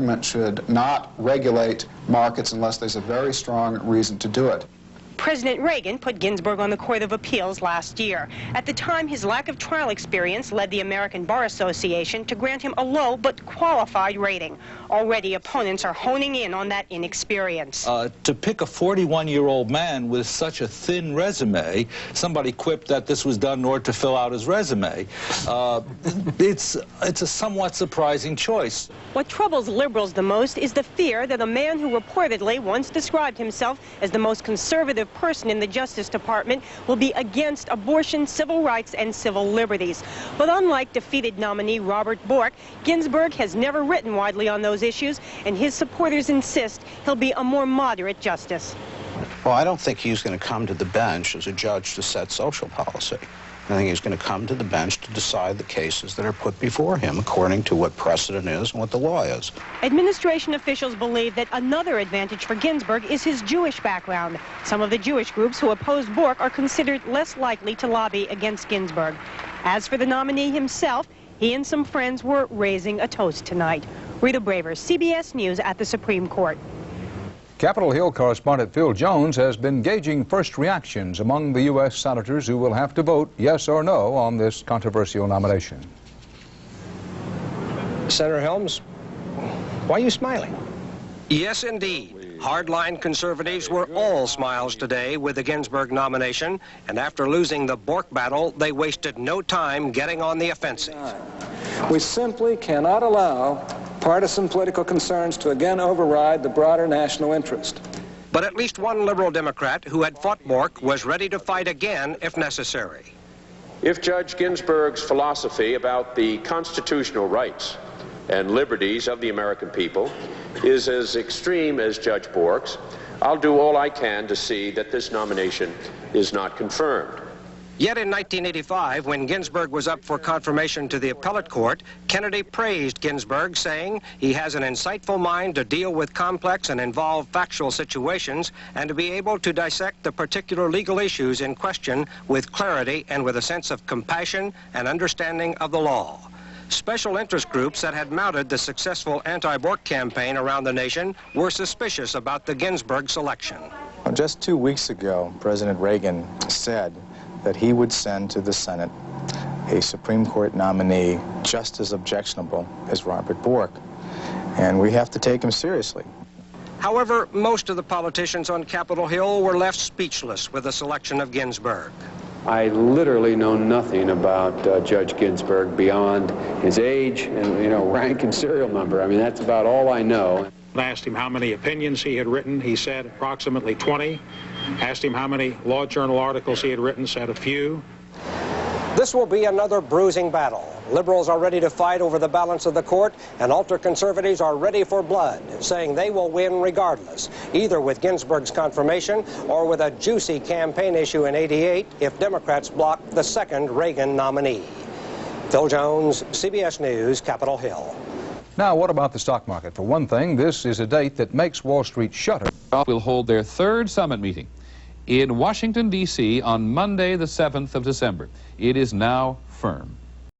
government should not regulate markets unless there's a very strong reason to do it. President Reagan put Ginsburg on the Court of Appeals last year. At the time, his lack of trial experience led the American Bar Association to grant him a low but qualified rating. Already, opponents are honing in on that inexperience. To pick a 41-year-old man with such a thin resume, somebody quipped that this was done in order to fill out his resume. It's a somewhat surprising choice. What troubles liberals the most is the fear that a man who reportedly once described himself as the most conservative person in the Justice Department will be against abortion, civil rights, and civil liberties. But unlike defeated nominee Robert Bork, Ginsburg has never written widely on those issues, and his supporters insist he'll be a more moderate justice. Well, I don't think he's going to come to the bench as a judge to set social policy. I think he's going to come to the bench to decide the cases that are put before him according to what precedent is and what the law is. Administration officials believe that another advantage for Ginsburg is his Jewish background. Some of the Jewish groups who oppose Bork are considered less likely to lobby against Ginsburg. As for the nominee himself, he and some friends were raising a toast tonight. Rita Braver, CBS News at the Supreme Court. Capitol Hill correspondent Phil Jones has been gauging first reactions among the U.S. senators who will have to vote yes or no on this controversial nomination. Senator Helms, why are you smiling? Yes, indeed. Hardline conservatives were all smiles today with the Ginsburg nomination, and after losing the Bork battle, they wasted no time getting on the offensive. We simply cannot allow partisan political concerns to again override the broader national interest. But at least one liberal Democrat who had fought Bork was ready to fight again if necessary. If Judge Ginsburg's philosophy about the constitutional rights and liberties of the American people is as extreme as Judge Bork's, I'll do all I can to see that this nomination is not confirmed. Yet in 1985, when Ginsburg was up for confirmation to the appellate court, Kennedy praised Ginsburg, saying he has an insightful mind to deal with complex and involved factual situations and to be able to dissect the particular legal issues in question with clarity and with a sense of compassion and understanding of the law. Special interest groups that had mounted the successful anti-Bork campaign around the nation were suspicious about the Ginsburg selection. Just 2 weeks ago, President Reagan said that he would send to the Senate a Supreme Court nominee just as objectionable as Robert Bork. And we have to take him seriously. However, most of the politicians on Capitol Hill were left speechless with the selection of Ginsburg. I literally know nothing about Judge Ginsburg beyond his age and, rank and serial number. I mean, that's about all I know. I asked him how many opinions he had written. He said approximately 20. Asked him how many law journal articles he had written, said a few. This will be another bruising battle. Liberals are ready to fight over the balance of the court, and ultra-conservatives are ready for blood, saying they will win regardless, either with Ginsburg's confirmation or with a juicy campaign issue in '88 if Democrats block the second Reagan nominee. Phil Jones, CBS News, Capitol Hill. Now, what about the stock market? For one thing, this is a date that makes Wall Street shudder. Will hold their third summit meeting in Washington, D.C. on Monday, the 7th of December. It is now firm.